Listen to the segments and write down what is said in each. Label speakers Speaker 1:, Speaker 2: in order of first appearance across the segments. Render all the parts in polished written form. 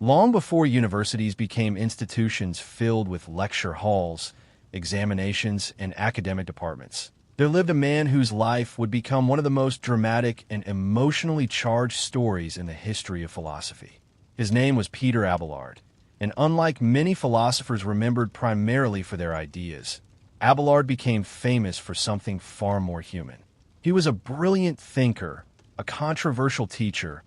Speaker 1: Long before universities became institutions filled with lecture halls, examinations, and academic departments, there lived a man whose life would become one of the most dramatic and emotionally charged stories in the history of philosophy. His name was Peter Abelard, and unlike many philosophers remembered primarily for their ideas, Abelard became famous for something far more human. He was a brilliant thinker, a controversial teacher,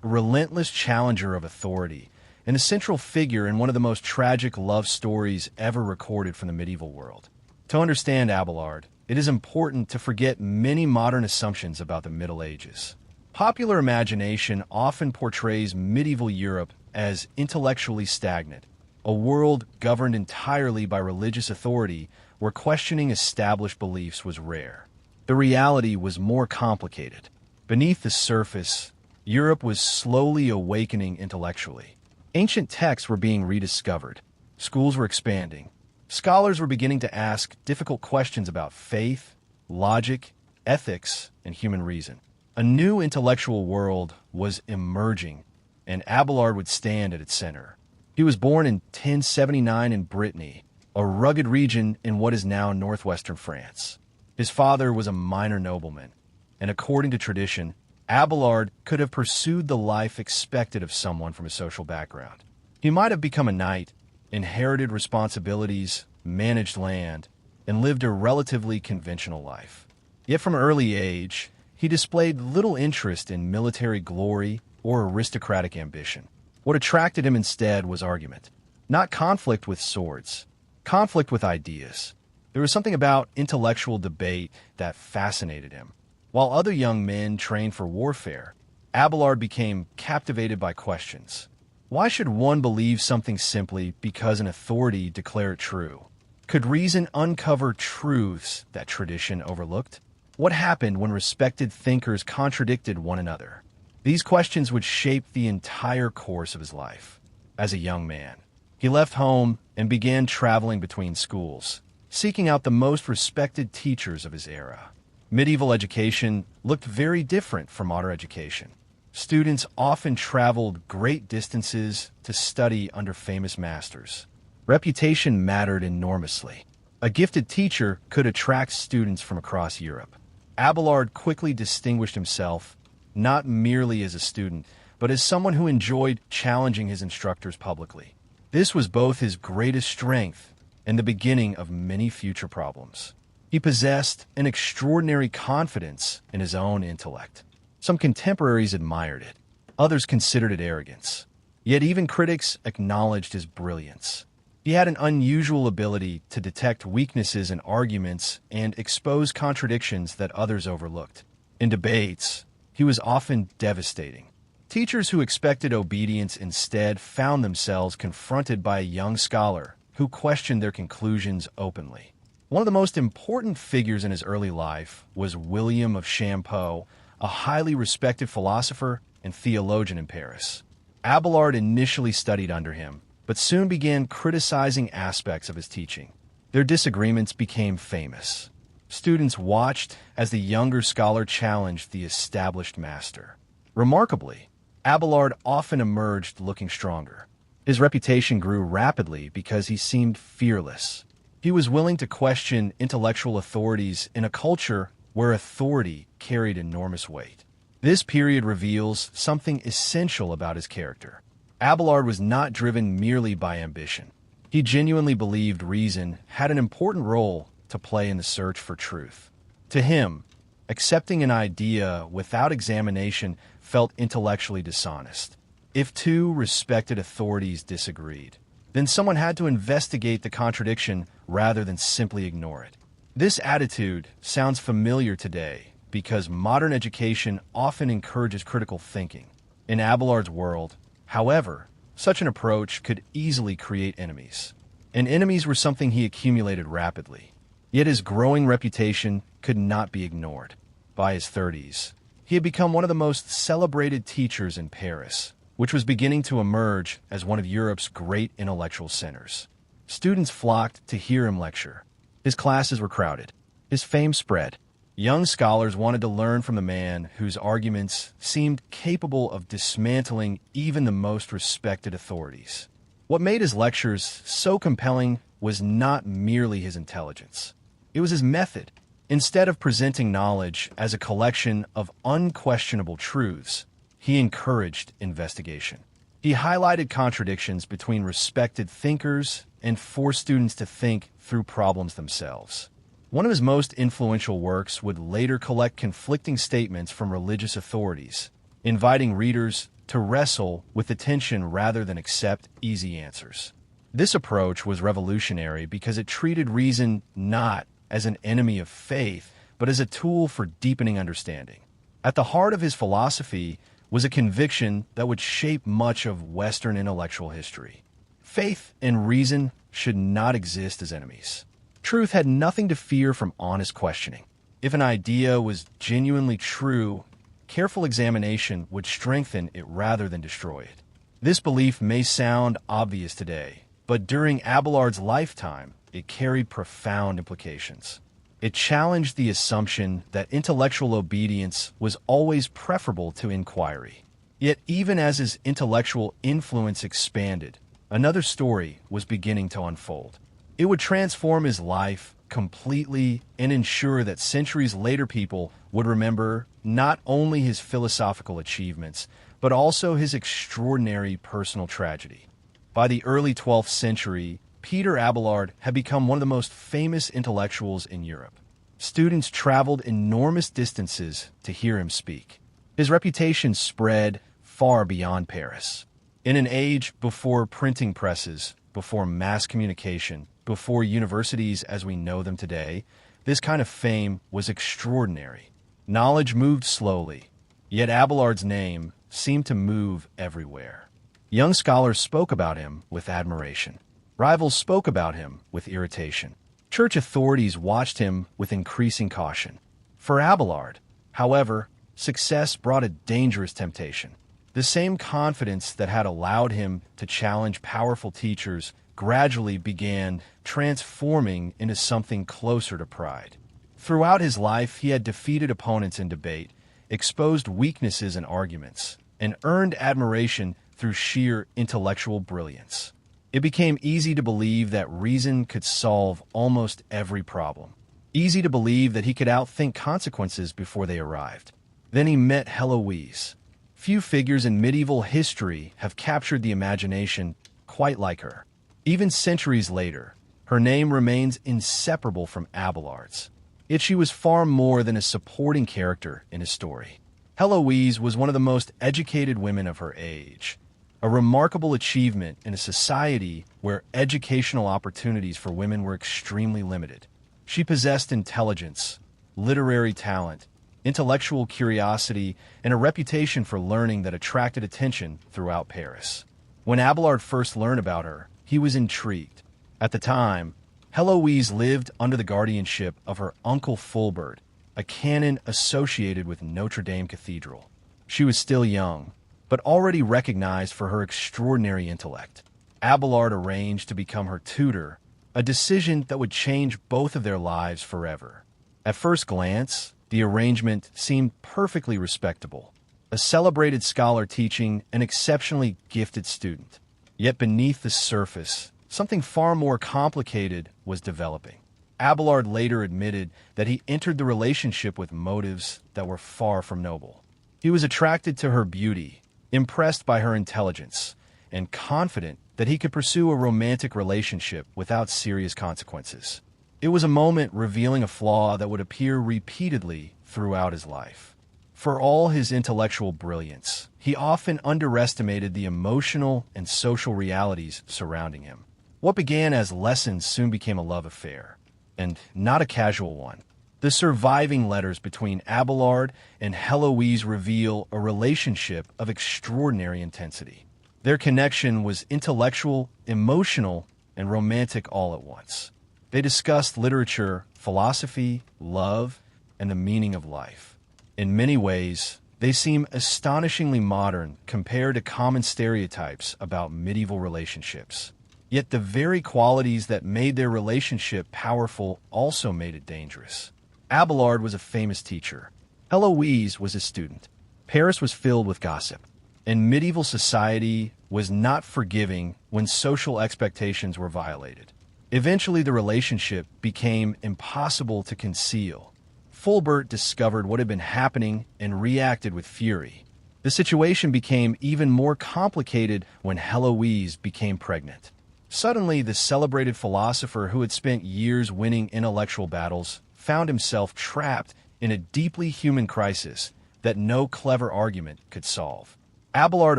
Speaker 1: a relentless challenger of authority, and a central figure in one of the most tragic love stories ever recorded from the medieval world. To understand Abelard, it is important to forget many modern assumptions about the Middle Ages. Popular imagination often portrays medieval Europe as intellectually stagnant, a world governed entirely by religious authority where questioning established beliefs was rare. The reality was more complicated. Beneath the surface, Europe was slowly awakening intellectually. Ancient texts were being rediscovered. Schools were expanding. Scholars were beginning to ask difficult questions about faith, logic, ethics, and human reason. A new intellectual world was emerging, and Abelard would stand at its center. He was born in 1079 in Brittany, a rugged region in what is now northwestern France. His father was a minor nobleman, and according to tradition, Abelard could have pursued the life expected of someone from a social background. He might have become a knight, inherited responsibilities, managed land, and lived a relatively conventional life. Yet from an early age, he displayed little interest in military glory or aristocratic ambition. What attracted him instead was argument, not conflict with swords, conflict with ideas. There was something about intellectual debate that fascinated him. While other young men trained for warfare, Abelard became captivated by questions. Why should one believe something simply because an authority declared it true? Could reason uncover truths that tradition overlooked? What happened when respected thinkers contradicted one another? These questions would shape the entire course of his life. As a young man, he left home and began traveling between schools, seeking out the most respected teachers of his era. Medieval education looked very different from modern education. Students often traveled great distances to study under famous masters. Reputation mattered enormously. A gifted teacher could attract students from across Europe. Abelard quickly distinguished himself not merely as a student, but as someone who enjoyed challenging his instructors publicly. This was both his greatest strength and the beginning of many future problems. He possessed an extraordinary confidence in his own intellect. Some contemporaries admired it. Others considered it arrogance. Yet even critics acknowledged his brilliance. He had an unusual ability to detect weaknesses in arguments and expose contradictions that others overlooked. In debates, he was often devastating. Teachers who expected obedience instead found themselves confronted by a young scholar who questioned their conclusions openly. One of the most important figures in his early life was William of Champeaux, a highly respected philosopher and theologian in Paris. Abelard initially studied under him, but soon began criticizing aspects of his teaching. Their disagreements became famous. Students watched as the younger scholar challenged the established master. Remarkably, Abelard often emerged looking stronger. His reputation grew rapidly because he seemed fearless. He was willing to question intellectual authorities in a culture where authority carried enormous weight. This period reveals something essential about his character. Abelard was not driven merely by ambition. He genuinely believed reason had an important role to play in the search for truth. To him, accepting an idea without examination felt intellectually dishonest. If two respected authorities disagreed, then someone had to investigate the contradiction rather than simply ignore it. This attitude sounds familiar today because modern education often encourages critical thinking. In Abelard's world, however, such an approach could easily create enemies. And enemies were something he accumulated rapidly. Yet his growing reputation could not be ignored. By his 30s, he had become one of the most celebrated teachers in Paris, which was beginning to emerge as one of Europe's great intellectual centers. Students flocked to hear him lecture. His classes were crowded. His fame spread. Young scholars wanted to learn from the man whose arguments seemed capable of dismantling even the most respected authorities. What made his lectures so compelling was not merely his intelligence. It was his method. Instead of presenting knowledge as a collection of unquestionable truths, he encouraged investigation. He highlighted contradictions between respected thinkers and forced students to think through problems themselves. One of his most influential works would later collect conflicting statements from religious authorities, inviting readers to wrestle with the tension rather than accept easy answers. This approach was revolutionary because it treated reason not as an enemy of faith, but as a tool for deepening understanding. At the heart of his philosophy was a conviction that would shape much of Western intellectual history. Faith and reason should not exist as enemies. Truth had nothing to fear from honest questioning. If an idea was genuinely true, careful examination would strengthen it rather than destroy it. This belief may sound obvious today, but during Abelard's lifetime, it carried profound implications. It challenged the assumption that intellectual obedience was always preferable to inquiry. Yet even as his intellectual influence expanded, another story was beginning to unfold. It would transform his life completely and ensure that centuries later people would remember not only his philosophical achievements, but also his extraordinary personal tragedy. By the early 12th century, Peter Abelard had become one of the most famous intellectuals in Europe. Students traveled enormous distances to hear him speak. His reputation spread far beyond Paris. In an age before printing presses, before mass communication, before universities as we know them today, this kind of fame was extraordinary. Knowledge moved slowly, yet Abelard's name seemed to move everywhere. Young scholars spoke about him with admiration. Rivals spoke about him with irritation. Church authorities watched him with increasing caution. For Abelard, however, success brought a dangerous temptation. The same confidence that had allowed him to challenge powerful teachers gradually began transforming into something closer to pride. Throughout his life, he had defeated opponents in debate, exposed weaknesses in arguments, and earned admiration through sheer intellectual brilliance. It became easy to believe that reason could solve almost every problem. Easy to believe that he could outthink consequences before they arrived. Then he met Héloïse. Few figures in medieval history have captured the imagination quite like her. Even centuries later, her name remains inseparable from Abelard's. Yet she was far more than a supporting character in his story. Héloïse was one of the most educated women of her age, a remarkable achievement in a society where educational opportunities for women were extremely limited. She possessed intelligence, literary talent, intellectual curiosity, and a reputation for learning that attracted attention throughout Paris. When Abelard first learned about her, he was intrigued. At the time, Héloïse lived under the guardianship of her uncle Fulbert, a canon associated with Notre Dame Cathedral. She was still young, but already recognized for her extraordinary intellect. Abelard arranged to become her tutor, a decision that would change both of their lives forever. At first glance, the arrangement seemed perfectly respectable, a celebrated scholar teaching an exceptionally gifted student. Yet beneath the surface, something far more complicated was developing. Abelard later admitted that he entered the relationship with motives that were far from noble. He was attracted to her beauty, impressed by her intelligence, and confident that he could pursue a romantic relationship without serious consequences. It was a moment revealing a flaw that would appear repeatedly throughout his life. For all his intellectual brilliance, he often underestimated the emotional and social realities surrounding him. What began as lessons soon became a love affair, and not a casual one. The surviving letters between Abelard and Héloïse reveal a relationship of extraordinary intensity. Their connection was intellectual, emotional, and romantic all at once. They discussed literature, philosophy, love, and the meaning of life. In many ways, they seem astonishingly modern compared to common stereotypes about medieval relationships. Yet the very qualities that made their relationship powerful also made it dangerous. Abelard was a famous teacher. Héloïse was his student. Paris was filled with gossip, and medieval society was not forgiving when social expectations were violated. Eventually, the relationship became impossible to conceal. Fulbert discovered what had been happening and reacted with fury. The situation became even more complicated when Héloïse became pregnant. Suddenly, the celebrated philosopher who had spent years winning intellectual battles found himself trapped in a deeply human crisis that no clever argument could solve. Abelard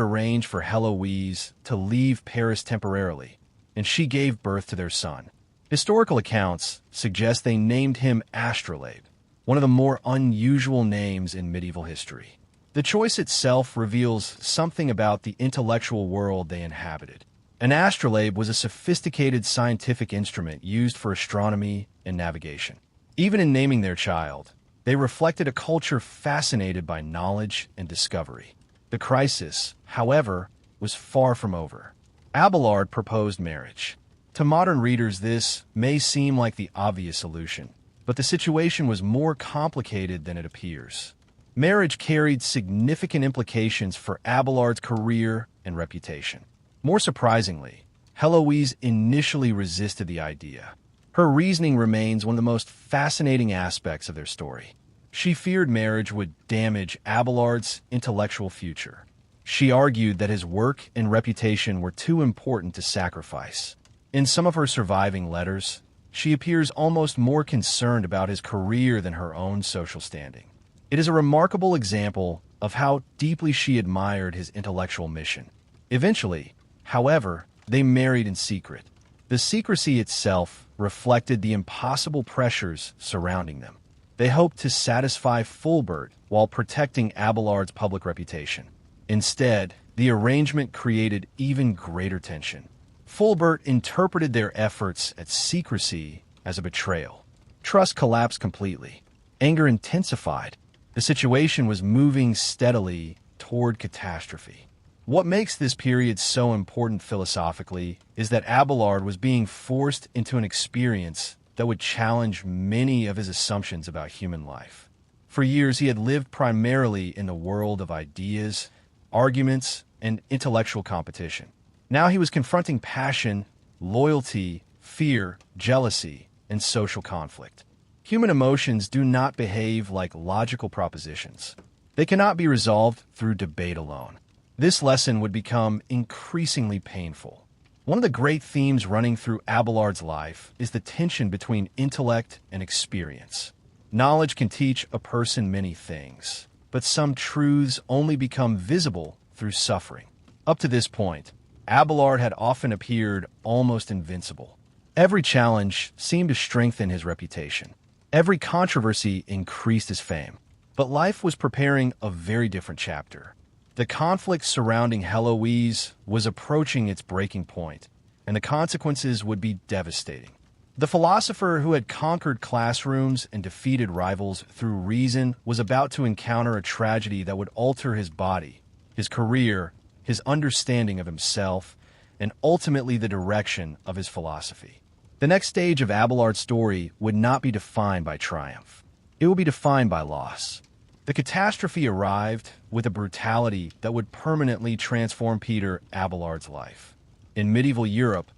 Speaker 1: arranged for Héloïse to leave Paris temporarily, and she gave birth to their son. Historical accounts suggest they named him Astrolabe, one of the more unusual names in medieval history. The choice itself reveals something about the intellectual world they inhabited. An astrolabe was a sophisticated scientific instrument used for astronomy and navigation. Even in naming their child, they reflected a culture fascinated by knowledge and discovery. The crisis, however, was far from over. Abelard proposed marriage. To modern readers, this may seem like the obvious solution, but the situation was more complicated than it appears. Marriage carried significant implications for Abelard's career and reputation. More surprisingly, Héloïse initially resisted the idea. Her reasoning remains one of the most fascinating aspects of their story. She feared marriage would damage Abelard's intellectual future. She argued that his work and reputation were too important to sacrifice. In some of her surviving letters, she appears almost more concerned about his career than her own social standing. It is a remarkable example of how deeply she admired his intellectual mission. Eventually, however, they married in secret. The secrecy itself reflected the impossible pressures surrounding them. They hoped to satisfy Fulbert while protecting Abelard's public reputation. Instead, the arrangement created even greater tension. Fulbert interpreted their efforts at secrecy as a betrayal. Trust collapsed completely. Anger intensified. The situation was moving steadily toward catastrophe. What makes this period so important philosophically is that Abelard was being forced into an experience that would challenge many of his assumptions about human life. For years, he had lived primarily in the world of ideas, arguments, and intellectual competition. Now he was confronting passion, loyalty, fear, jealousy, and social conflict. Human emotions do not behave like logical propositions. They cannot be resolved through debate alone. This lesson would become increasingly painful. One of the great themes running through Abelard's life is the tension between intellect and experience. Knowledge can teach a person many things, but some truths only become visible through suffering. Up to this point, Abelard had often appeared almost invincible. Every challenge seemed to strengthen his reputation. Every controversy increased his fame. But life was preparing a very different chapter. The conflict surrounding Héloïse was approaching its breaking point, and the consequences would be devastating. The philosopher who had conquered classrooms and defeated rivals through reason was about to encounter a tragedy that would alter his body, his career, his understanding of himself, and ultimately the direction of his philosophy. The next stage of Abelard's story would not be defined by triumph. It would be defined by loss. The catastrophe arrived with a brutality that would permanently transform Peter Abelard's life. In medieval Europe,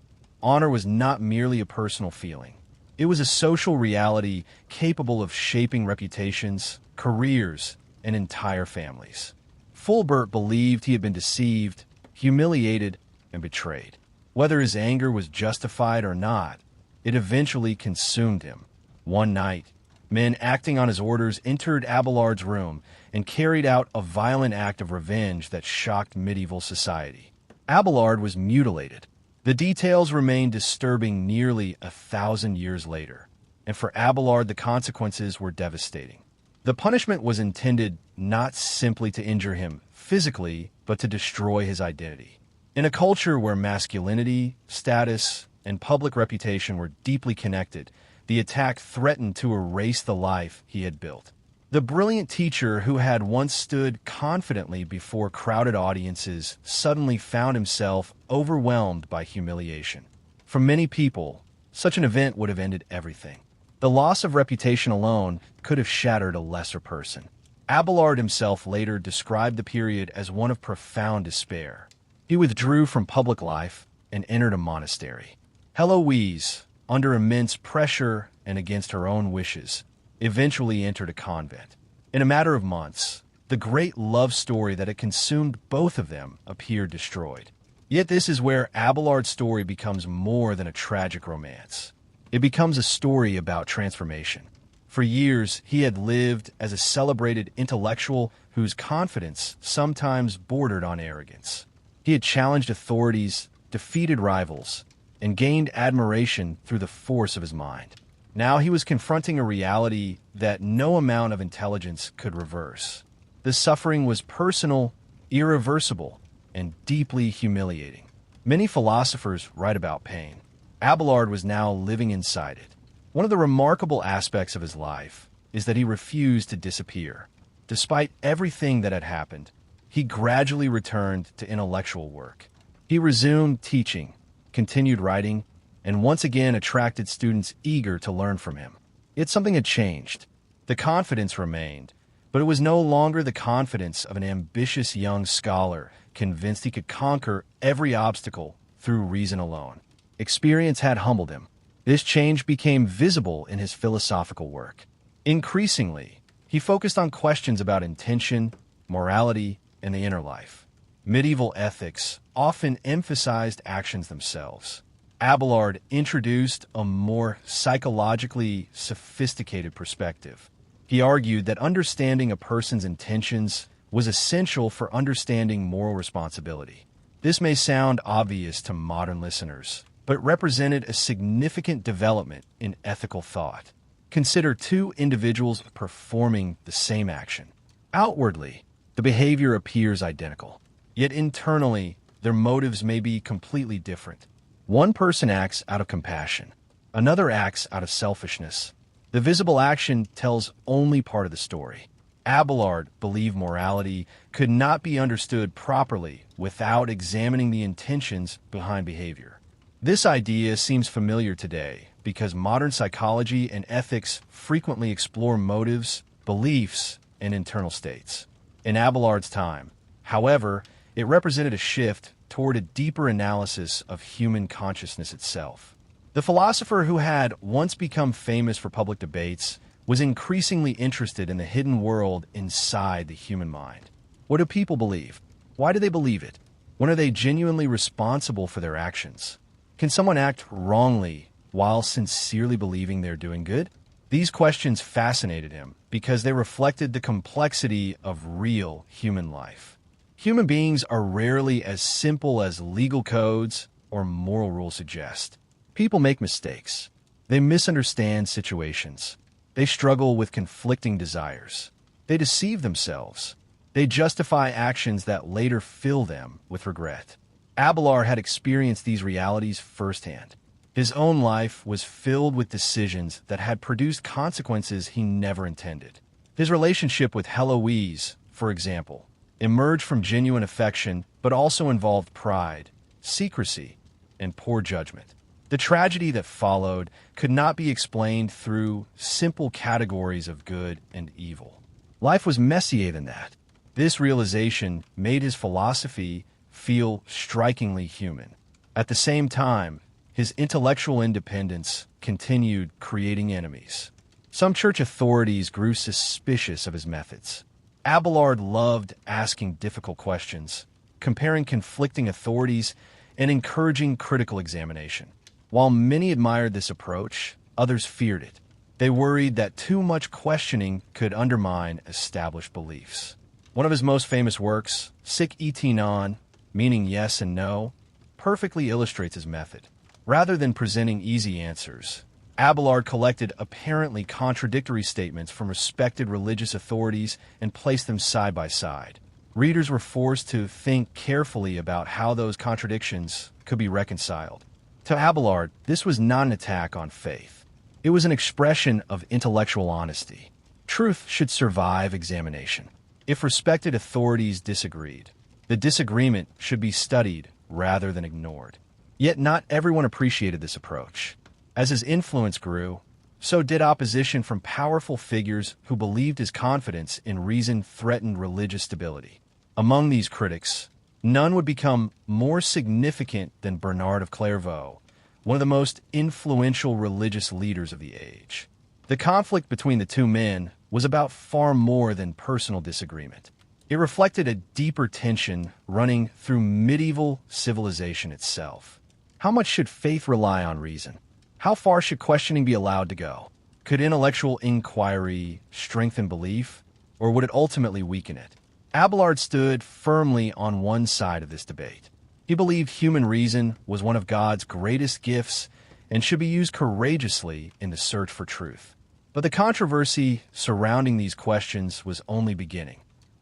Speaker 1: honor was not merely a personal feeling. It was a social reality capable of shaping reputations, careers, and entire families. Fulbert believed he had been deceived, humiliated, and betrayed. Whether his anger was justified or not, it eventually consumed him. One night, men acting on his orders entered Abelard's room and carried out a violent act of revenge that shocked medieval society. Abelard was mutilated. The details remain disturbing nearly 1,000 years later, and for Abelard the consequences were devastating. The punishment was intended not simply to injure him physically, but to destroy his identity. In a culture where masculinity, status, and public reputation were deeply connected, the attack threatened to erase the life he had built. The brilliant teacher who had once stood confidently before crowded audiences suddenly found himself overwhelmed by humiliation. For many people, such an event would have ended everything. The loss of reputation alone could have shattered a lesser person. Abelard himself later described the period as one of profound despair. He withdrew from public life and entered a monastery. Héloïse, under immense pressure and against her own wishes, eventually entered a convent. In a matter of months, the great love story that had consumed both of them appeared destroyed. Yet this is where Abelard's story becomes more than a tragic romance. It becomes a story about transformation. For years, he had lived as a celebrated intellectual whose confidence sometimes bordered on arrogance. He had challenged authorities, defeated rivals, and gained admiration through the force of his mind. Now he was confronting a reality that no amount of intelligence could reverse. The suffering was personal, irreversible, and deeply humiliating. Many philosophers write about pain. Abelard was now living inside it. One of the remarkable aspects of his life is that he refused to disappear. Despite everything that had happened, he gradually returned to intellectual work. He resumed teaching, continued writing, and once again attracted students eager to learn from him. Yet something had changed. The confidence remained, but it was no longer the confidence of an ambitious young scholar convinced he could conquer every obstacle through reason alone. Experience had humbled him. This change became visible in his philosophical work. Increasingly, he focused on questions about intention, morality, and the inner life. Medieval ethics often emphasized actions themselves. Abelard introduced a more psychologically sophisticated perspective. He argued that understanding a person's intentions was essential for understanding moral responsibility. This may sound obvious to modern listeners, but represented a significant development in ethical thought. Consider two individuals performing the same action. Outwardly, the behavior appears identical, yet internally, their motives may be completely different. One person acts out of compassion, another acts out of selfishness. The visible action tells only part of the story. Abelard believed morality could not be understood properly without examining the intentions behind behavior. This idea seems familiar today because modern psychology and ethics frequently explore motives, beliefs, and internal states. In Abelard's time, however, it represented a shift toward a deeper analysis of human consciousness itself. The philosopher who had once become famous for public debates was increasingly interested in the hidden world inside the human mind. What do people believe? Why do they believe it? When are they genuinely responsible for their actions? Can someone act wrongly while sincerely believing they're doing good? These questions fascinated him because they reflected the complexity of real human life. Human beings are rarely as simple as legal codes or moral rules suggest. People make mistakes. They misunderstand situations. They struggle with conflicting desires. They deceive themselves. They justify actions that later fill them with regret. Abelard had experienced these realities firsthand. His own life was filled with decisions that had produced consequences he never intended. His relationship with Héloïse, for example, emerged from genuine affection but also involved pride, secrecy, and poor judgment. The tragedy that followed could not be explained through simple categories of good and evil. Life was messier than that. This realization made his philosophy feel strikingly human. At the same time, his intellectual independence continued creating enemies. Some church authorities grew suspicious of his methods. Abelard loved asking difficult questions, comparing conflicting authorities, and encouraging critical examination. While many admired this approach, others feared it. They worried that too much questioning could undermine established beliefs. One of his most famous works, Sic et non, meaning yes and no, perfectly illustrates his method. Rather than presenting easy answers, Abelard collected apparently contradictory statements from respected religious authorities and placed them side by side. Readers were forced to think carefully about how those contradictions could be reconciled. To Abelard, this was not an attack on faith. It was an expression of intellectual honesty. Truth should survive examination. If respected authorities disagreed, the disagreement should be studied rather than ignored. Yet not everyone appreciated this approach. As his influence grew, so did opposition from powerful figures who believed his confidence in reason threatened religious stability. Among these critics, none would become more significant than Bernard of Clairvaux, one of the most influential religious leaders of the age. The conflict between the two men was about far more than personal disagreement. It reflected a deeper tension running through medieval civilization itself. How much should faith rely on reason? How far should questioning be allowed to go? Could intellectual inquiry strengthen belief, or would it ultimately weaken it? Abelard stood firmly on one side of this debate. He believed human reason was one of God's greatest gifts and should be used courageously in the search for truth. But the controversy surrounding these questions was only beginning.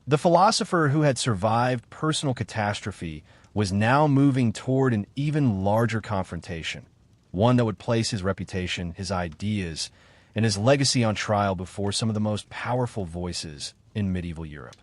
Speaker 1: The philosopher who had survived personal catastrophe was now moving toward an even larger confrontation, one that would place his reputation, his ideas, and his legacy on trial before some of the most powerful voices in medieval Europe.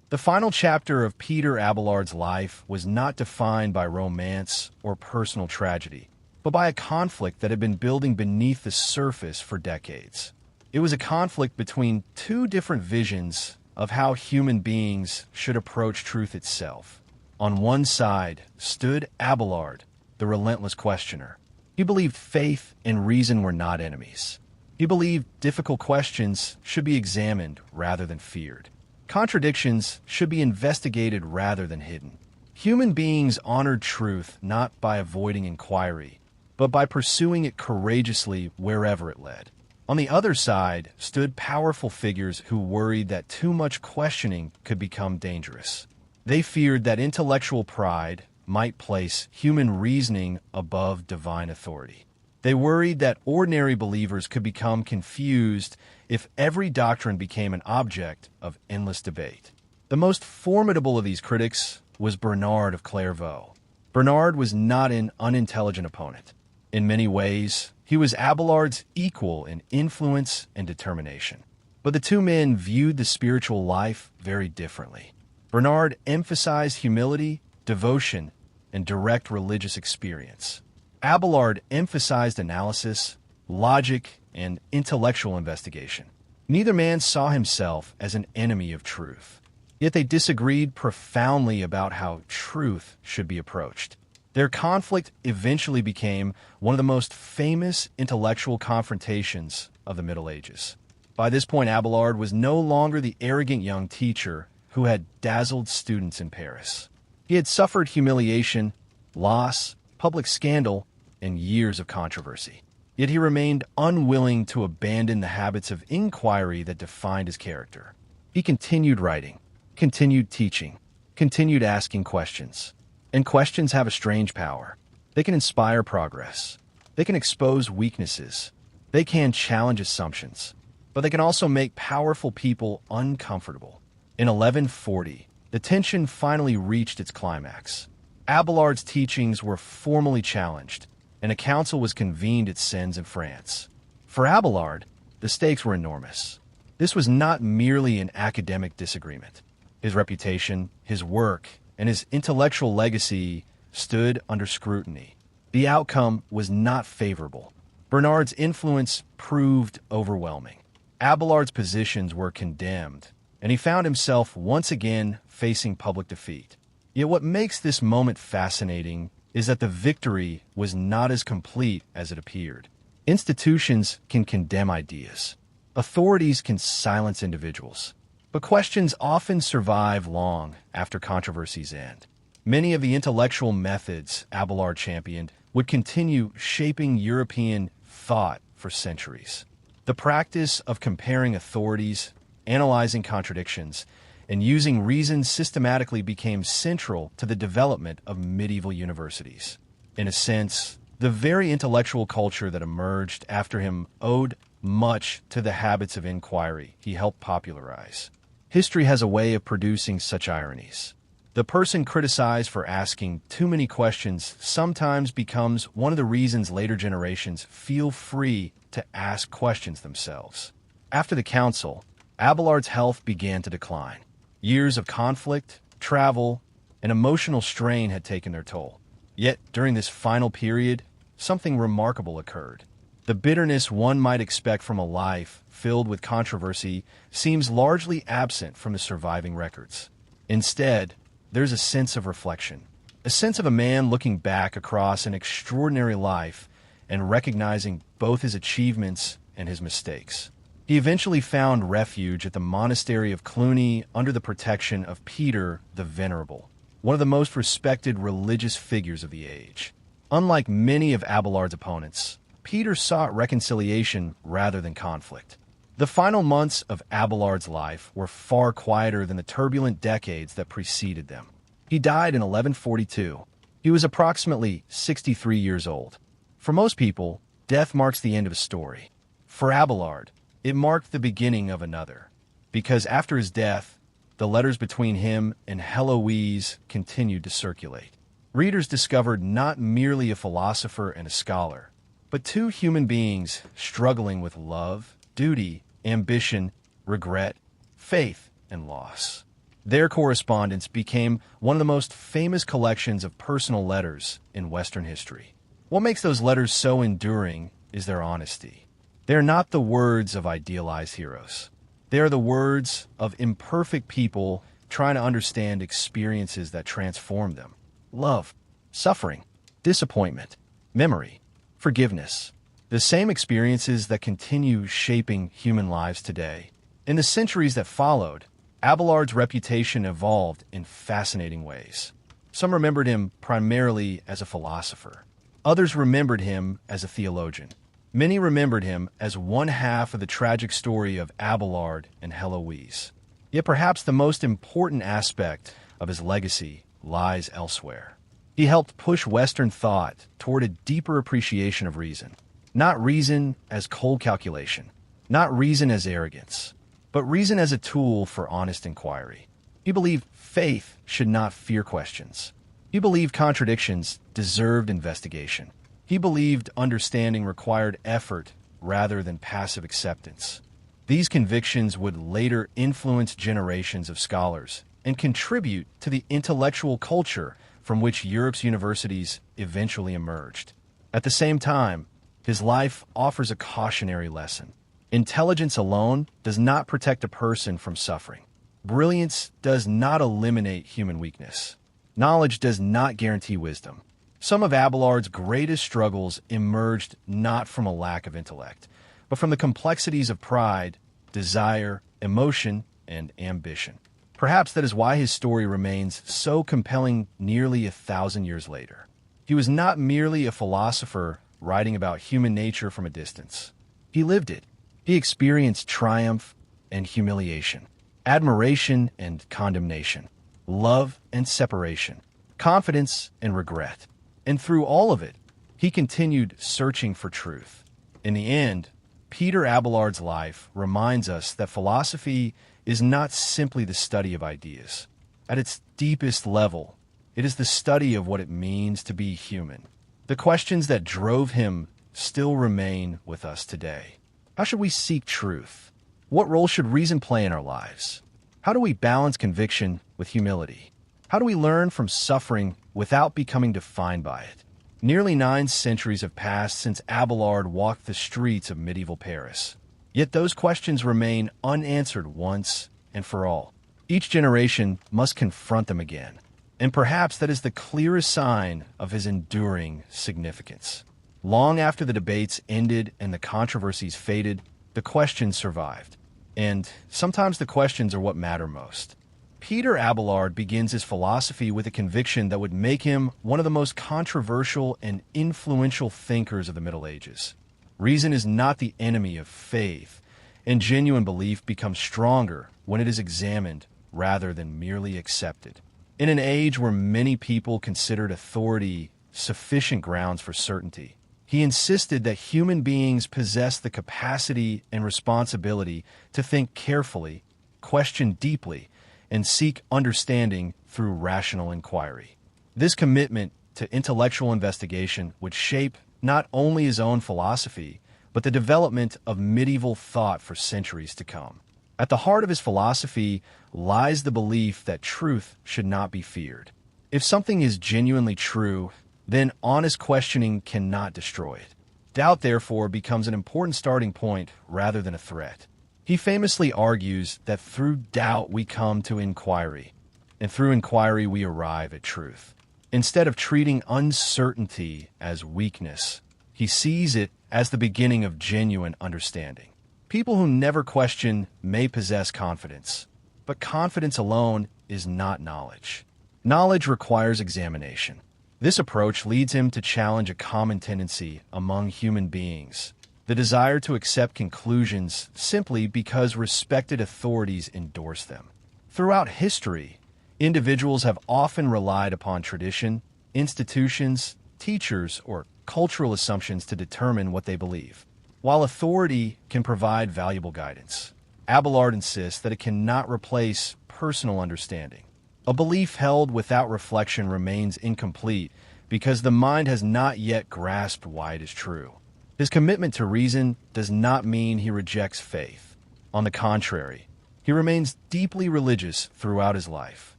Speaker 1: The final chapter of Peter Abelard's life was not defined by romance or personal tragedy, but by a conflict that had been building beneath the surface for decades. It was a conflict between two different visions of how human beings should approach truth itself. On one side stood Abelard, the relentless questioner. He believed faith and reason were not enemies. He believed difficult questions should be examined rather than feared. Contradictions should be investigated rather than hidden. Human beings honored truth not by avoiding inquiry, but by pursuing it courageously wherever it led. On the other side stood powerful figures who worried that too much questioning could become dangerous. They feared that intellectual pride might place human reasoning above divine authority. They worried that ordinary believers could become confused if every doctrine became an object of endless debate. The most formidable of these critics was Bernard of Clairvaux. Bernard was not an unintelligent opponent. In many ways, he was Abelard's equal in influence and determination. But the two men viewed the spiritual life very differently. Bernard emphasized humility, devotion, and direct religious experience. Abelard emphasized analysis, logic, and intellectual investigation. Neither man saw himself as an enemy of truth. Yet they disagreed profoundly about how truth should be approached. Their conflict eventually became one of the most famous intellectual confrontations of the Middle Ages. By this point, Abelard was no longer the arrogant young teacher who had dazzled students in Paris. He had suffered humiliation, loss, public scandal, and years of controversy. Yet he remained unwilling to abandon the habits of inquiry that defined his character. He continued writing, continued teaching, continued asking questions. And questions have a strange power. They can inspire progress. They can expose weaknesses. They can challenge assumptions. But they can also make powerful people uncomfortable. In 1140, the tension finally reached its climax. Abelard's teachings were formally challenged, and a council was convened at Sens in France. For Abelard, the stakes were enormous. This was not merely an academic disagreement. His reputation, his work, and his intellectual legacy stood under scrutiny. The outcome was not favorable. Bernard's influence proved overwhelming. Abelard's positions were condemned, and he found himself once again facing public defeat. Yet what makes this moment fascinating is that the victory was not as complete as it appeared. Institutions can condemn ideas. Authorities can silence individuals. But questions often survive long after controversies end. Many of the intellectual methods Abelard championed would continue shaping European thought for centuries. The practice of comparing authorities, analyzing contradictions, and using reason systematically became central to the development of medieval universities. In a sense, the very intellectual culture that emerged after him owed much to the habits of inquiry he helped popularize. History has a way of producing such ironies. The person criticized for asking too many questions sometimes becomes one of the reasons later generations feel free to ask questions themselves. After the council, Abelard's health began to decline. Years of conflict, travel, and emotional strain had taken their toll. Yet, during this final period, something remarkable occurred. The bitterness one might expect from a life filled with controversy seems largely absent from the surviving records. Instead, there's a sense of reflection, a sense of a man looking back across an extraordinary life and recognizing both his achievements and his mistakes. He eventually found refuge at the monastery of Cluny under the protection of Peter the Venerable, one of the most respected religious figures of the age. Unlike many of Abelard's opponents, Peter sought reconciliation rather than conflict. The final months of Abelard's life were far quieter than the turbulent decades that preceded them. He died in 1142. He was approximately 63 years old. For most people, death marks the end of a story. For Abelard, it marked the beginning of another, because after his death, the letters between him and Héloïse continued to circulate. Readers discovered not merely a philosopher and a scholar, but two human beings struggling with love, duty, ambition, regret, faith, and loss. Their correspondence became one of the most famous collections of personal letters in Western history. What makes those letters so enduring is their honesty. They are not the words of idealized heroes. They are the words of imperfect people trying to understand experiences that transform them. Love, suffering, disappointment, memory, forgiveness. The same experiences that continue shaping human lives today. In the centuries that followed, Abelard's reputation evolved in fascinating ways. Some remembered him primarily as a philosopher. Others remembered him as a theologian. Many remembered him as one half of the tragic story of Abelard and Héloïse. Yet perhaps the most important aspect of his legacy lies elsewhere. He helped push Western thought toward a deeper appreciation of reason. Not reason as cold calculation, not reason as arrogance, but reason as a tool for honest inquiry. He believed faith should not fear questions. He believed contradictions deserved investigation. He believed understanding required effort rather than passive acceptance. These convictions would later influence generations of scholars and contribute to the intellectual culture from which Europe's universities eventually emerged. At the same time, his life offers a cautionary lesson. Intelligence alone does not protect a person from suffering. Brilliance does not eliminate human weakness. Knowledge does not guarantee wisdom. Some of Abelard's greatest struggles emerged not from a lack of intellect, but from the complexities of pride, desire, emotion, and ambition. Perhaps that is why his story remains so compelling nearly 1,000 years later. He was not merely a philosopher writing about human nature from a distance. He lived it. He experienced triumph and humiliation, admiration and condemnation, love and separation, confidence and regret. And through all of it, he continued searching for truth. In the end, Peter Abelard's life reminds us that philosophy is not simply the study of ideas. At its deepest level, it is the study of what it means to be human. The questions that drove him still remain with us today. How should we seek truth? What role should reason play in our lives? How do we balance conviction with humility? How do we learn from suffering without becoming defined by it? Nearly 9 centuries have passed since Abelard walked the streets of medieval Paris. Yet those questions remain unanswered once and for all. Each generation must confront them again. And perhaps that is the clearest sign of his enduring significance. Long after the debates ended and the controversies faded, the questions survived. And sometimes the questions are what matter most. Peter Abelard begins his philosophy with a conviction that would make him one of the most controversial and influential thinkers of the Middle Ages. Reason is not the enemy of faith, and genuine belief becomes stronger when it is examined rather than merely accepted. In an age where many people considered authority sufficient grounds for certainty, he insisted that human beings possess the capacity and responsibility to think carefully, question deeply, and seek understanding through rational inquiry. This commitment to intellectual investigation would shape not only his own philosophy, but the development of medieval thought for centuries to come. At the heart of his philosophy lies the belief that truth should not be feared. If something is genuinely true, then honest questioning cannot destroy it. Doubt, therefore, becomes an important starting point rather than a threat. He famously argues that through doubt we come to inquiry, and through inquiry we arrive at truth. Instead of treating uncertainty as weakness, he sees it as the beginning of genuine understanding. People who never question may possess confidence, but confidence alone is not knowledge. Knowledge requires examination. This approach leads him to challenge a common tendency among human beings, the desire to accept conclusions simply because respected authorities endorse them. Throughout history, individuals have often relied upon tradition, institutions, teachers, or cultural assumptions to determine what they believe. While authority can provide valuable guidance, Abelard insists that it cannot replace personal understanding. A belief held without reflection remains incomplete because the mind has not yet grasped why it is true. His commitment to reason does not mean he rejects faith. On the contrary, he remains deeply religious throughout his life.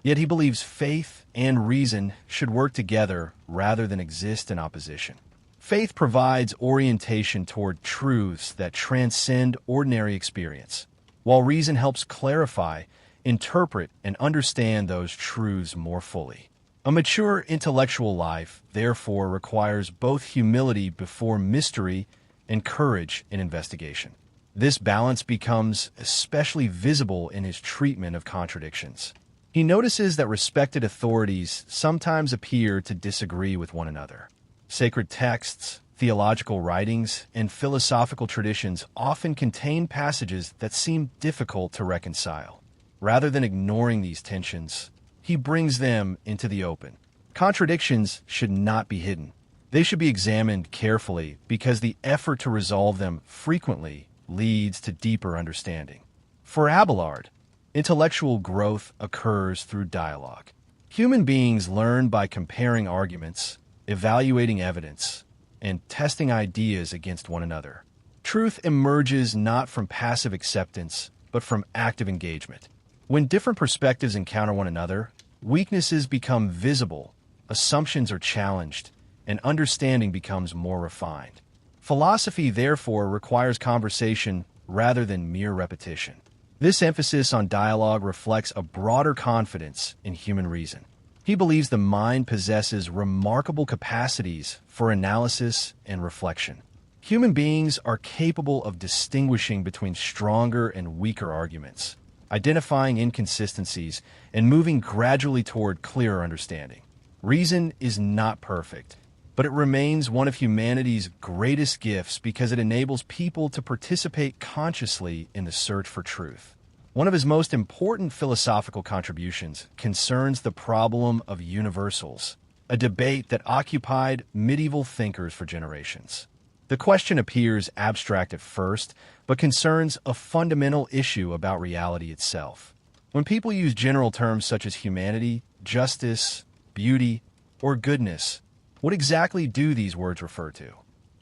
Speaker 1: Yet he believes faith and reason should work together rather than exist in opposition. Faith provides orientation toward truths that transcend ordinary experience, while reason helps clarify, interpret, and understand those truths more fully. A mature intellectual life, therefore, requires both humility before mystery and courage in investigation. This balance becomes especially visible in his treatment of contradictions. He notices that respected authorities sometimes appear to disagree with one another. Sacred texts, theological writings, and philosophical traditions often contain passages that seem difficult to reconcile. Rather than ignoring these tensions, he brings them into the open. Contradictions should not be hidden. They should be examined carefully because the effort to resolve them frequently leads to deeper understanding. For Abelard, intellectual growth occurs through dialogue. Human beings learn by comparing arguments, evaluating evidence, and testing ideas against one another. Truth emerges not from passive acceptance, but from active engagement. When different perspectives encounter one another, weaknesses become visible, assumptions are challenged, and understanding becomes more refined. Philosophy, therefore, requires conversation rather than mere repetition. This emphasis on dialogue reflects a broader confidence in human reason. He believes the mind possesses remarkable capacities for analysis and reflection. Human beings are capable of distinguishing between stronger and weaker arguments, identifying inconsistencies, and moving gradually toward clearer understanding. Reason is not perfect, but it remains one of humanity's greatest gifts because it enables people to participate consciously in the search for truth. One of his most important philosophical contributions concerns the problem of universals, a debate that occupied medieval thinkers for generations. The question appears abstract at first, but concerns a fundamental issue about reality itself. When people use general terms such as humanity, justice, beauty, or goodness, what exactly do these words refer to?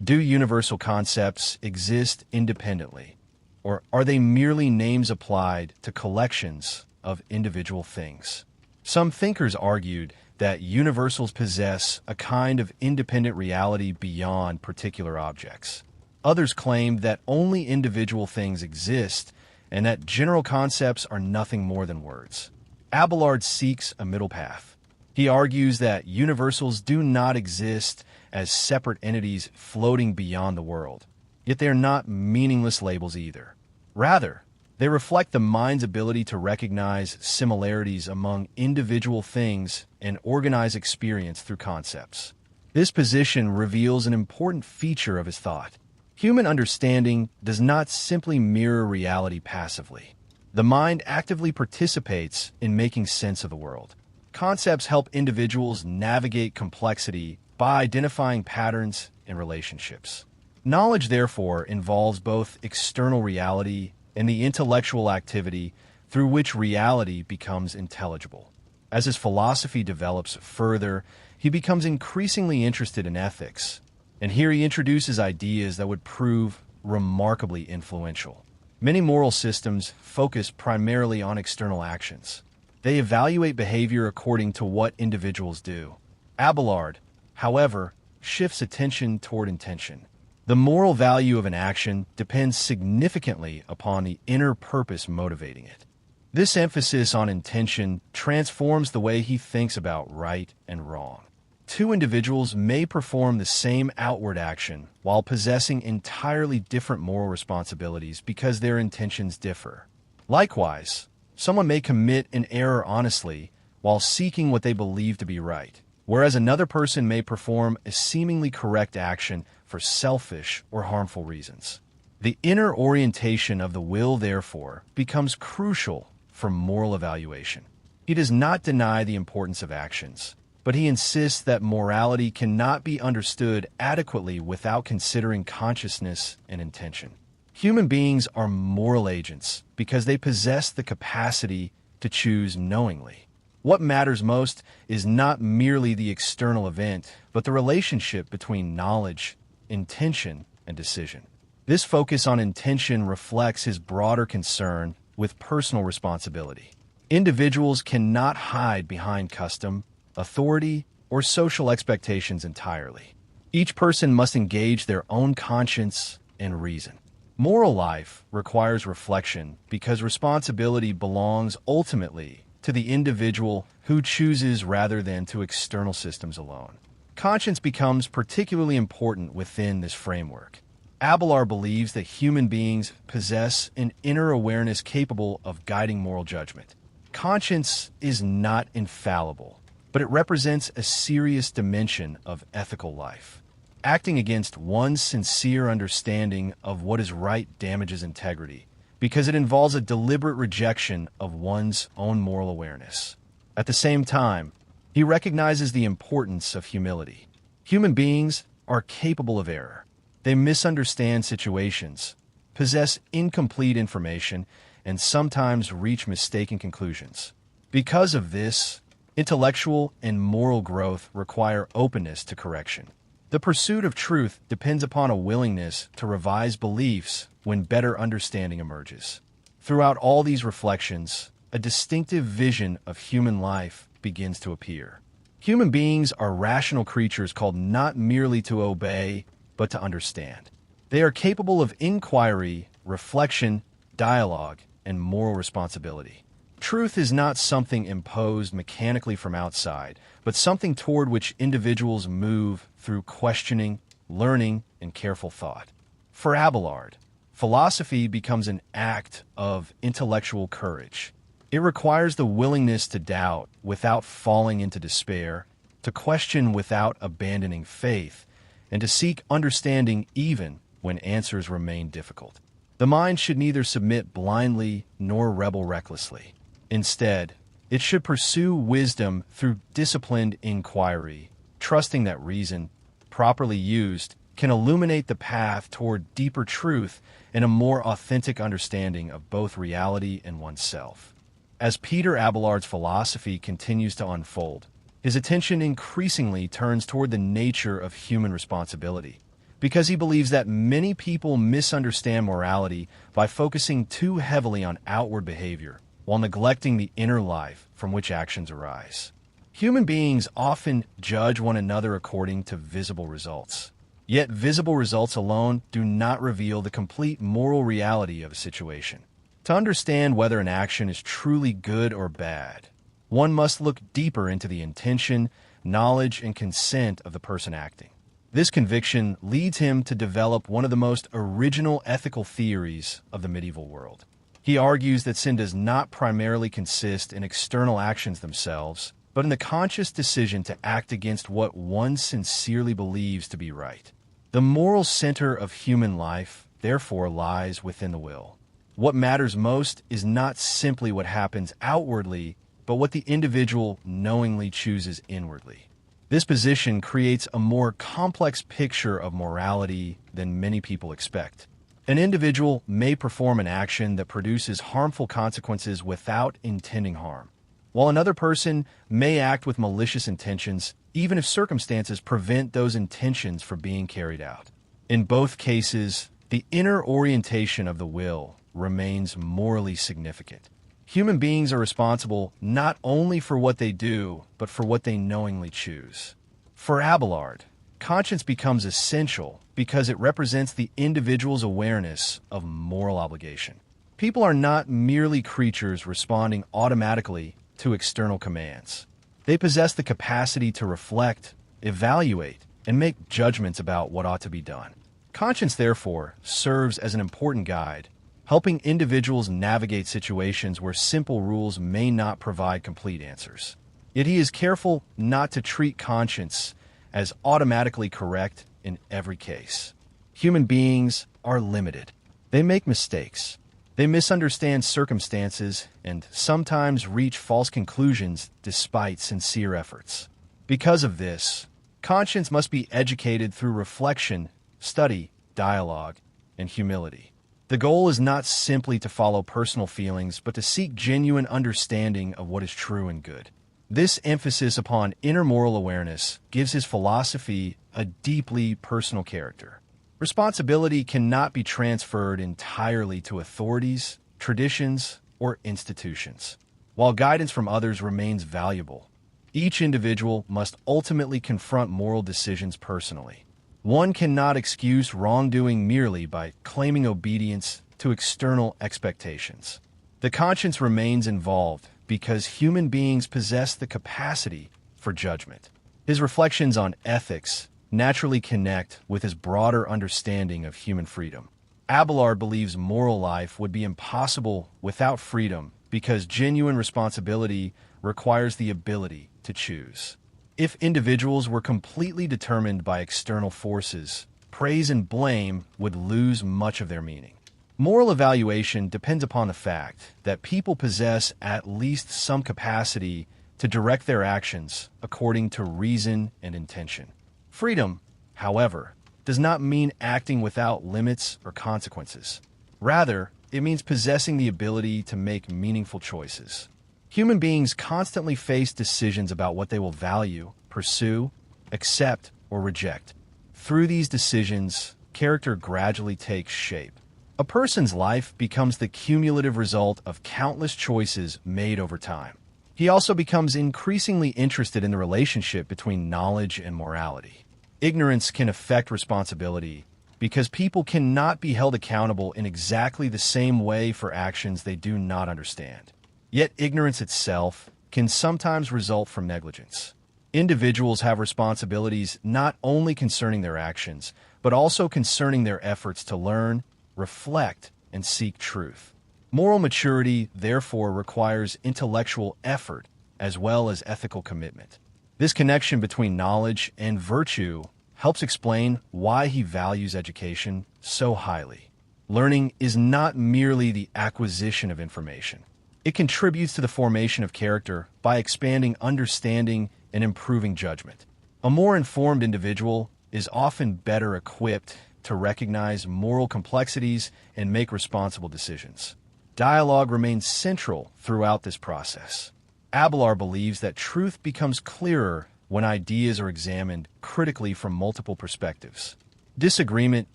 Speaker 1: Do universal concepts exist independently, or are they merely names applied to collections of individual things? Some thinkers argued that universals possess a kind of independent reality beyond particular objects. Others claimed that only individual things exist and that general concepts are nothing more than words. Abelard seeks a middle path. He argues that universals do not exist as separate entities floating beyond the world, yet they are not meaningless labels either. Rather, they reflect the mind's ability to recognize similarities among individual things and organize experience through concepts. This position reveals an important feature of his thought. Human understanding does not simply mirror reality passively. The mind actively participates in making sense of the world. Concepts help individuals navigate complexity by identifying patterns and relationships. Knowledge, therefore, involves both external reality and the intellectual activity through which reality becomes intelligible. As his philosophy develops further, he becomes increasingly interested in ethics, and here he introduces ideas that would prove remarkably influential. Many moral systems focus primarily on external actions. They evaluate behavior according to what individuals do. Abelard, however, shifts attention toward intention. The moral value of an action depends significantly upon the inner purpose motivating it. This emphasis on intention transforms the way he thinks about right and wrong. Two individuals may perform the same outward action while possessing entirely different moral responsibilities because their intentions differ. Likewise, someone may commit an error honestly while seeking what they believe to be right, whereas another person may perform a seemingly correct action for selfish or harmful reasons. The inner orientation of the will, therefore, becomes crucial for moral evaluation. He does not deny the importance of actions, but he insists that morality cannot be understood adequately without considering consciousness and intention. Human beings are moral agents because they possess the capacity to choose knowingly. What matters most is not merely the external event, but the relationship between knowledge, intention, and decision. This focus on intention reflects his broader concern with personal responsibility. Individuals cannot hide behind custom, authority, or social expectations entirely. Each person must engage their own conscience and reason. Moral life requires reflection because responsibility belongs ultimately to the individual who chooses rather than to external systems alone. Conscience becomes particularly important within this framework. Abelard believes that human beings possess an inner awareness capable of guiding moral judgment. Conscience is not infallible, but it represents a serious dimension of ethical life. Acting against one's sincere understanding of what is right damages integrity, because it involves a deliberate rejection of one's own moral awareness. At the same time, he recognizes the importance of humility. Human beings are capable of error. They misunderstand situations, possess incomplete information, and sometimes reach mistaken conclusions. Because of this, intellectual and moral growth require openness to correction. The pursuit of truth depends upon a willingness to revise beliefs when better understanding emerges. Throughout all these reflections, a distinctive vision of human life begins to appear. Human beings are rational creatures called not merely to obey, but to understand. They are capable of inquiry, reflection, dialogue, and moral responsibility. Truth is not something imposed mechanically from outside, but something toward which individuals move through questioning, learning, and careful thought. For Abelard, philosophy becomes an act of intellectual courage. It requires the willingness to doubt without falling into despair, to question without abandoning faith, and to seek understanding even when answers remain difficult. The mind should neither submit blindly nor rebel recklessly. Instead, it should pursue wisdom through disciplined inquiry, trusting that reason, properly used, can illuminate the path toward deeper truth and a more authentic understanding of both reality and oneself. As Peter Abelard's philosophy continues to unfold, his attention increasingly turns toward the nature of human responsibility, because he believes that many people misunderstand morality by focusing too heavily on outward behavior, while neglecting the inner life from which actions arise. Human beings often judge one another according to visible results. Yet visible results alone do not reveal the complete moral reality of a situation. To understand whether an action is truly good or bad, one must look deeper into the intention, knowledge, and consent of the person acting. This conviction leads him to develop one of the most original ethical theories of the medieval world. He argues that sin does not primarily consist in external actions themselves, but in the conscious decision to act against what one sincerely believes to be right. The moral center of human life, therefore, lies within the will. What matters most is not simply what happens outwardly, but what the individual knowingly chooses inwardly. This position creates a more complex picture of morality than many people expect. An individual may perform an action that produces harmful consequences without intending harm, while another person may act with malicious intentions, even if circumstances prevent those intentions from being carried out. In both cases, the inner orientation of the will remains morally significant. Human beings are responsible not only for what they do, but for what they knowingly choose. For Abelard, conscience becomes essential because it represents the individual's awareness of moral obligation. People are not merely creatures responding automatically to external commands. They possess the capacity to reflect, evaluate, and make judgments about what ought to be done. Conscience, therefore, serves as an important guide, helping individuals navigate situations where simple rules may not provide complete answers. Yet he is careful not to treat conscience as automatically correct in every case. Human beings are limited. They make mistakes. They misunderstand circumstances and sometimes reach false conclusions despite sincere efforts. Because of this, conscience must be educated through reflection, study, dialogue, and humility. The goal is not simply to follow personal feelings, but to seek genuine understanding of what is true and good. This emphasis upon inner moral awareness gives his philosophy a deeply personal character. Responsibility cannot be transferred entirely to authorities, traditions, or institutions. While guidance from others remains valuable, each individual must ultimately confront moral decisions personally. One cannot excuse wrongdoing merely by claiming obedience to external expectations. The conscience remains involved because human beings possess the capacity for judgment. His reflections on ethics naturally connect with his broader understanding of human freedom. Abelard believes moral life would be impossible without freedom because genuine responsibility requires the ability to choose. If individuals were completely determined by external forces, praise and blame would lose much of their meaning. Moral evaluation depends upon the fact that people possess at least some capacity to direct their actions according to reason and intention. Freedom, however, does not mean acting without limits or consequences. Rather, it means possessing the ability to make meaningful choices. Human beings constantly face decisions about what they will value, pursue, accept, or reject. Through these decisions, character gradually takes shape. A person's life becomes the cumulative result of countless choices made over time. He also becomes increasingly interested in the relationship between knowledge and morality. Ignorance can affect responsibility because people cannot be held accountable in exactly the same way for actions they do not understand. Yet ignorance itself can sometimes result from negligence. Individuals have responsibilities not only concerning their actions, but also concerning their efforts to learn, reflect, and seek truth. Moral maturity, therefore, requires intellectual effort as well as ethical commitment. This connection between knowledge and virtue helps explain why he values education so highly. Learning is not merely the acquisition of information. It contributes to the formation of character by expanding understanding and improving judgment. A more informed individual is often better equipped to recognize moral complexities and make responsible decisions. Dialogue remains central throughout this process. Abelard believes that truth becomes clearer when ideas are examined critically from multiple perspectives. Disagreement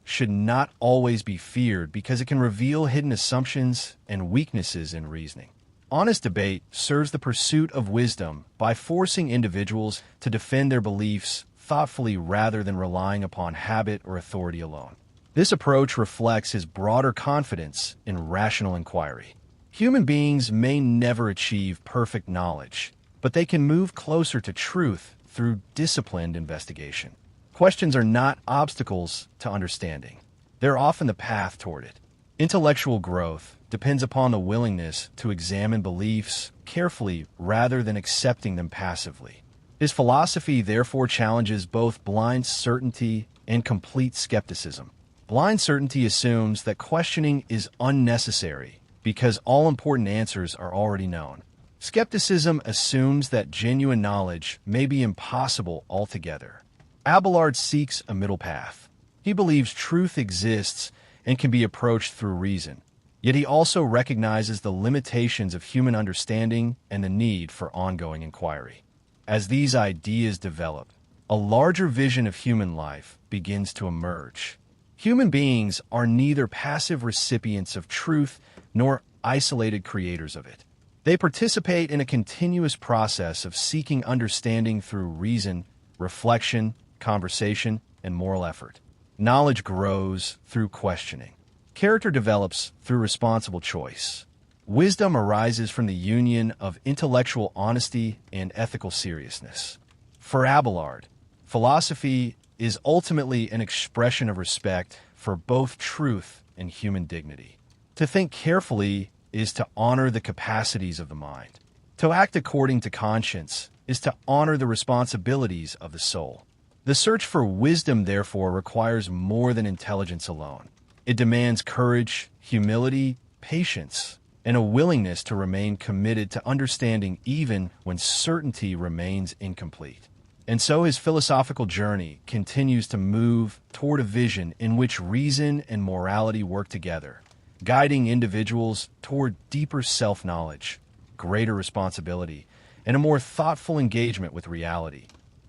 Speaker 1: should not always be feared because it can reveal hidden assumptions and weaknesses in reasoning. Honest debate serves the pursuit of wisdom by forcing individuals to defend their beliefs thoughtfully rather than relying upon habit or authority alone. This approach reflects his broader confidence in rational inquiry. Human beings may never achieve perfect knowledge, but they can move closer to truth through disciplined investigation. Questions are not obstacles to understanding. They're often the path toward it. Intellectual growth depends upon the willingness to examine beliefs carefully rather than accepting them passively. His philosophy therefore challenges both blind certainty and complete skepticism. Blind certainty assumes that questioning is unnecessary because all important answers are already known. Skepticism assumes that genuine knowledge may be impossible altogether. Abelard seeks a middle path. He believes truth exists and can be approached through reason. Yet he also recognizes the limitations of human understanding and the need for ongoing inquiry. As these ideas develop, a larger vision of human life begins to emerge. Human beings are neither passive recipients of truth nor isolated creators of it. They participate in a continuous process of seeking understanding through reason, reflection, conversation, and moral effort. Knowledge grows through questioning. Character develops through responsible choice. Wisdom arises from the union of intellectual honesty and ethical seriousness. For Abelard, philosophy is ultimately an expression of respect for both truth and human dignity. To think carefully is to honor the capacities of the mind. To act according to conscience is to honor the responsibilities of the soul. The search for wisdom, therefore, requires more than intelligence alone. It demands courage, humility, patience, and a willingness to remain committed to understanding even when certainty remains incomplete. And so his philosophical journey continues to move toward a vision in which reason and morality work together, guiding individuals toward deeper self-knowledge, greater responsibility, and a more thoughtful engagement with reality,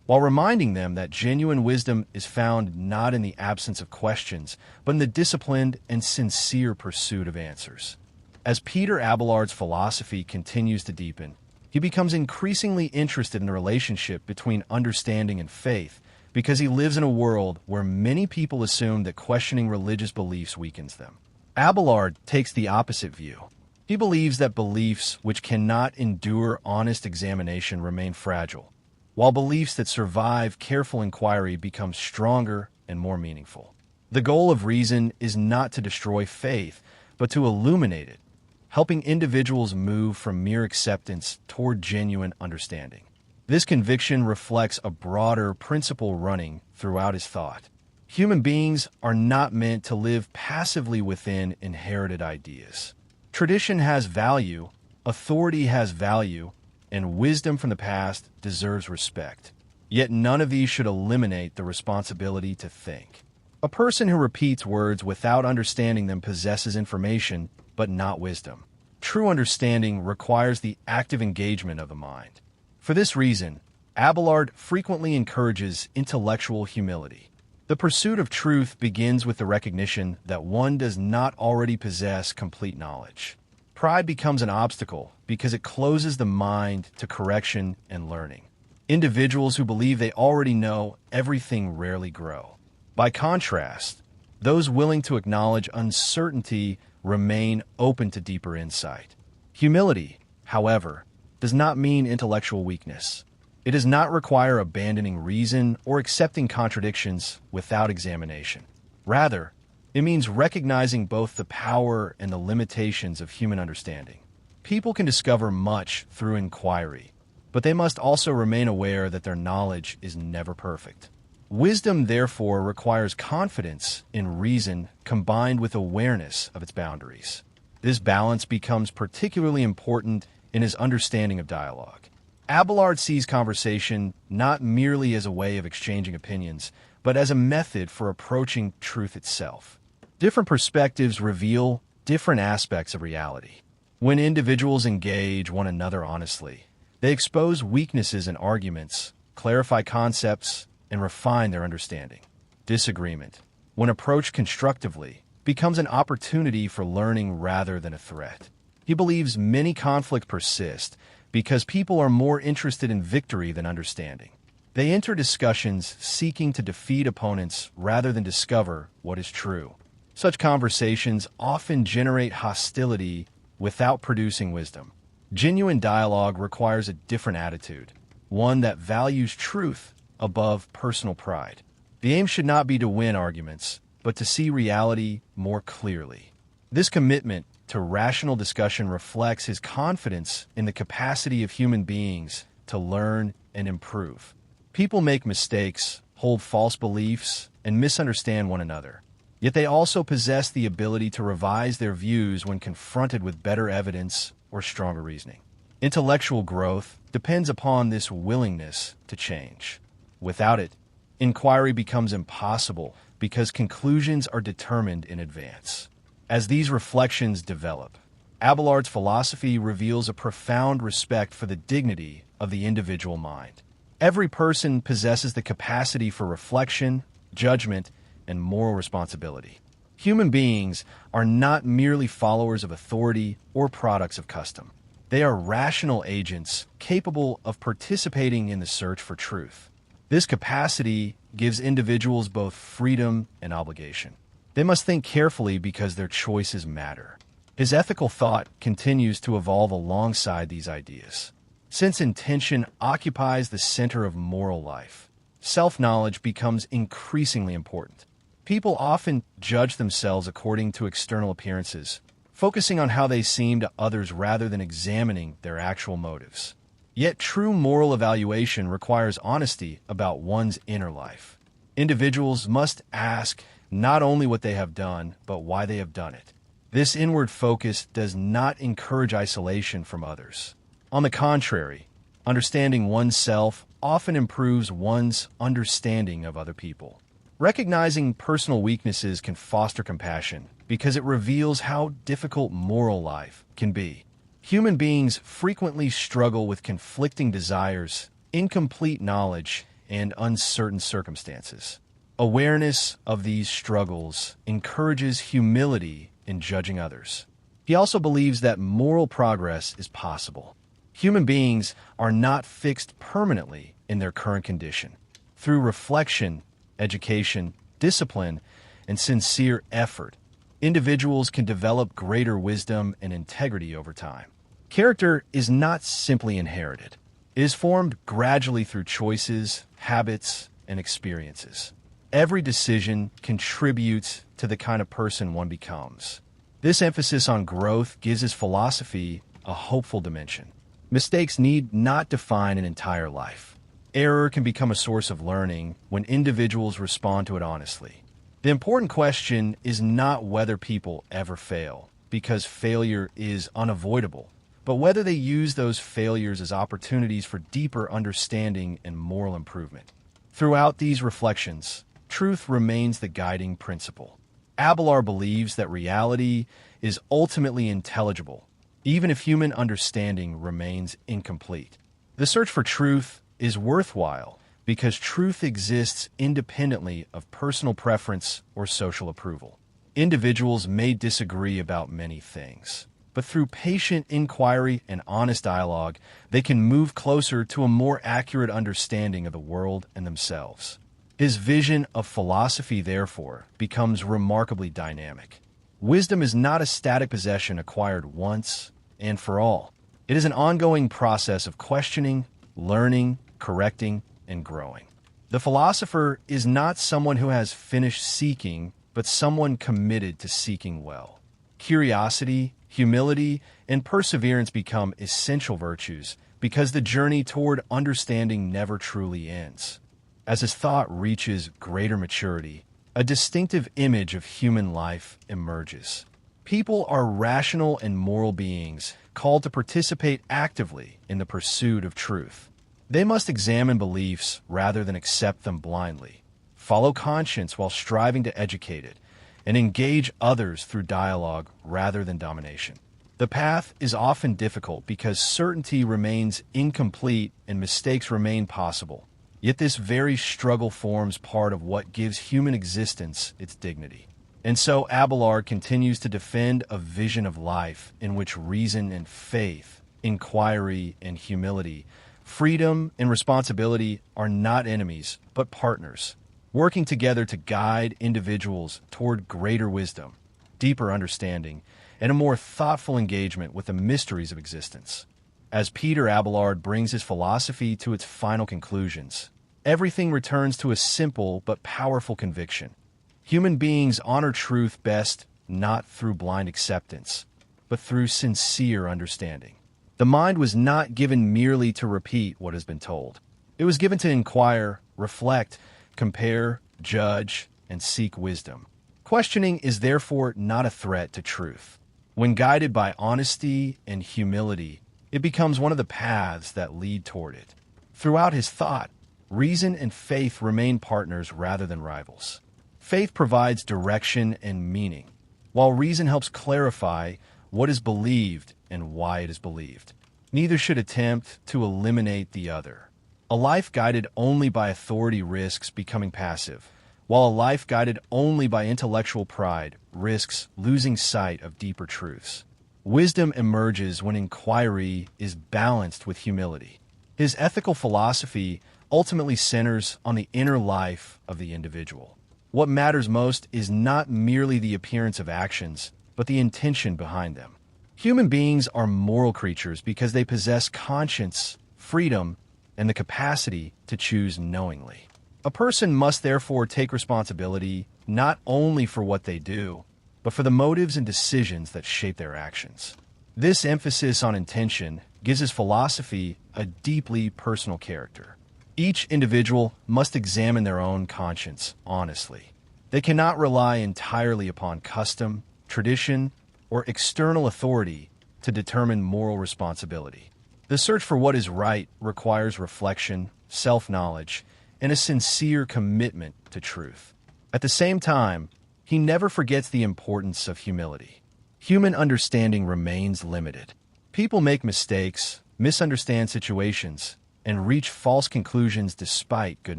Speaker 1: while reminding them that genuine wisdom is found not in the absence of questions, but in the disciplined and sincere pursuit of answers. As Peter Abelard's philosophy continues to deepen, he becomes increasingly interested in the relationship between understanding and faith, because he lives in a world where many people assume that questioning religious beliefs weakens them. Abelard takes the opposite view. He believes that beliefs which cannot endure honest examination remain fragile, while beliefs that survive careful inquiry become stronger and more meaningful. The goal of reason is not to destroy faith, but to illuminate it, helping individuals move from mere acceptance toward genuine understanding. This conviction reflects a broader principle running throughout his thought. Human beings are not meant to live passively within inherited ideas. Tradition has value, authority has value, and wisdom from the past deserves respect. Yet none of these should eliminate the responsibility to think. A person who repeats words without understanding them possesses information, but not wisdom. True understanding requires the active engagement of the mind. For this reason, Abelard frequently encourages intellectual humility. The pursuit of truth begins with the recognition that one does not already possess complete knowledge. Pride becomes an obstacle because it closes the mind to correction and learning. Individuals who believe they already know everything rarely grow. By contrast, those willing to acknowledge uncertainty remain open to deeper insight. Humility, however, does not mean intellectual weakness. It does not require abandoning reason or accepting contradictions without examination. Rather, it means recognizing both the power and the limitations of human understanding. People can discover much through inquiry, but they must also remain aware that their knowledge is never perfect. Wisdom, therefore, requires confidence in reason combined with awareness of its boundaries. This balance becomes particularly important in his understanding of dialogue. Abelard sees conversation not merely as a way of exchanging opinions, but as a method for approaching truth itself. Different perspectives reveal different aspects of reality. When individuals engage one another honestly, they expose weaknesses in arguments, clarify concepts, and refine their understanding. Disagreement, when approached constructively, becomes an opportunity for learning rather than a threat. He believes many conflicts persist because people are more interested in victory than understanding. They enter discussions seeking to defeat opponents rather than discover what is true. Such conversations often generate hostility without producing wisdom. Genuine dialogue requires a different attitude, one that values truth above personal pride. The aim should not be to win arguments, but to see reality more clearly. This commitment to rational discussion reflects his confidence in the capacity of human beings to learn and improve. People make mistakes, hold false beliefs, and misunderstand one another. Yet they also possess the ability to revise their views when confronted with better evidence or stronger reasoning. Intellectual growth depends upon this willingness to change. Without it, inquiry becomes impossible because conclusions are determined in advance. As these reflections develop, Abelard's philosophy reveals a profound respect for the dignity of the individual mind. Every person possesses the capacity for reflection, judgment, and moral responsibility. Human beings are not merely followers of authority or products of custom. They are rational agents capable of participating in the search for truth. This capacity gives individuals both freedom and obligation. They must think carefully because their choices matter. His ethical thought continues to evolve alongside these ideas. Since intention occupies the center of moral life, self-knowledge becomes increasingly important. People often judge themselves according to external appearances, focusing on how they seem to others rather than examining their actual motives. Yet true moral evaluation requires honesty about one's inner life. Individuals must ask not only what they have done, but why they have done it. This inward focus does not encourage isolation from others. On the contrary, understanding oneself often improves one's understanding of other people. Recognizing personal weaknesses can foster compassion because it reveals how difficult moral life can be. Human beings frequently struggle with conflicting desires, incomplete knowledge, and uncertain circumstances. Awareness of these struggles encourages humility in judging others. He also believes that moral progress is possible. Human beings are not fixed permanently in their current condition. Through reflection, education, discipline, and sincere effort, individuals can develop greater wisdom and integrity over time. Character is not simply inherited. It is formed gradually through choices, habits, and experiences. Every decision contributes to the kind of person one becomes. This emphasis on growth gives his philosophy a hopeful dimension. Mistakes need not define an entire life. Error can become a source of learning when individuals respond to it honestly. The important question is not whether people ever fail, because failure is unavoidable, but whether they use those failures as opportunities for deeper understanding and moral improvement. Throughout these reflections, truth remains the guiding principle. Abelard believes that reality is ultimately intelligible, even if human understanding remains incomplete. The search for truth is worthwhile because truth exists independently of personal preference or social approval. Individuals may disagree about many things, but through patient inquiry and honest dialogue, they can move closer to a more accurate understanding of the world and themselves. His vision of philosophy, therefore, becomes remarkably dynamic. Wisdom is not a static possession acquired once and for all. It is an ongoing process of questioning, learning, correcting, and growing. The philosopher is not someone who has finished seeking, but someone committed to seeking well. Curiosity, humility, and perseverance become essential virtues because the journey toward understanding never truly ends. As his thought reaches greater maturity, a distinctive image of human life emerges. People are rational and moral beings called to participate actively in the pursuit of truth. They must examine beliefs rather than accept them blindly, follow conscience while striving to educate it, and engage others through dialogue rather than domination. The path is often difficult because certainty remains incomplete and mistakes remain possible. Yet this very struggle forms part of what gives human existence its dignity. And so Abelard continues to defend a vision of life in which reason and faith, inquiry and humility, freedom and responsibility are not enemies, but partners, working together to guide individuals toward greater wisdom, deeper understanding, and a more thoughtful engagement with the mysteries of existence. As Peter Abelard brings his philosophy to its final conclusions, everything returns to a simple but powerful conviction. Human beings honor truth best not through blind acceptance, but through sincere understanding. The mind was not given merely to repeat what has been told. It was given to inquire, reflect, compare, judge, and seek wisdom. Questioning is therefore not a threat to truth. When guided by honesty and humility, it becomes one of the paths that lead toward it. Throughout his thought, reason and faith remain partners rather than rivals. Faith provides direction and meaning, while reason helps clarify what is believed and why it is believed. Neither should attempt to eliminate the other. A life guided only by authority risks becoming passive, while a life guided only by intellectual pride risks losing sight of deeper truths. Wisdom emerges when inquiry is balanced with humility. His ethical philosophy ultimately centers on the inner life of the individual. What matters most is not merely the appearance of actions, but the intention behind them. Human beings are moral creatures because they possess conscience, freedom, and the capacity to choose knowingly. A person must therefore take responsibility not only for what they do, but for the motives and decisions that shape their actions. This emphasis on intention gives his philosophy a deeply personal character. Each individual must examine their own conscience honestly. They cannot rely entirely upon custom, tradition, or external authority to determine moral responsibility. The search for what is right requires reflection, self-knowledge, and a sincere commitment to truth. At the same time, he never forgets the importance of humility. Human understanding remains limited. People make mistakes, misunderstand situations, and reach false conclusions despite good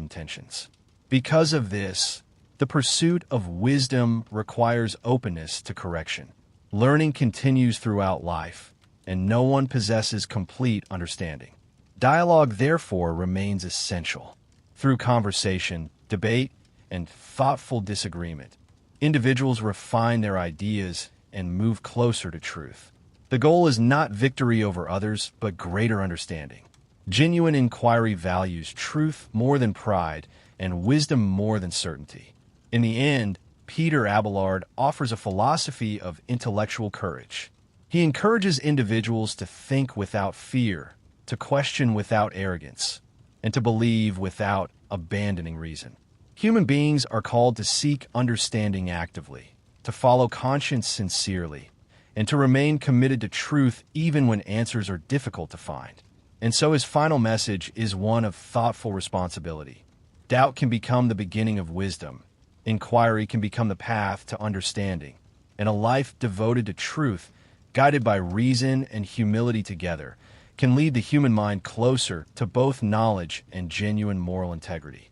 Speaker 1: intentions. Because of this, the pursuit of wisdom requires openness to correction. Learning continues throughout life, and no one possesses complete understanding. Dialogue, therefore, remains essential. Through conversation, debate, and thoughtful disagreement, individuals refine their ideas and move closer to truth. The goal is not victory over others, but greater understanding. Genuine inquiry values truth more than pride and wisdom more than certainty. In the end, Peter Abelard offers a philosophy of intellectual courage. He encourages individuals to think without fear, to question without arrogance, and to believe without abandoning reason. Human beings are called to seek understanding actively, to follow conscience sincerely, and to remain committed to truth even when answers are difficult to find. And so his final message is one of thoughtful responsibility. Doubt can become the beginning of wisdom. Inquiry can become the path to understanding, and a life devoted to truth, guided by reason and humility together, can lead the human mind closer to both knowledge and genuine moral integrity.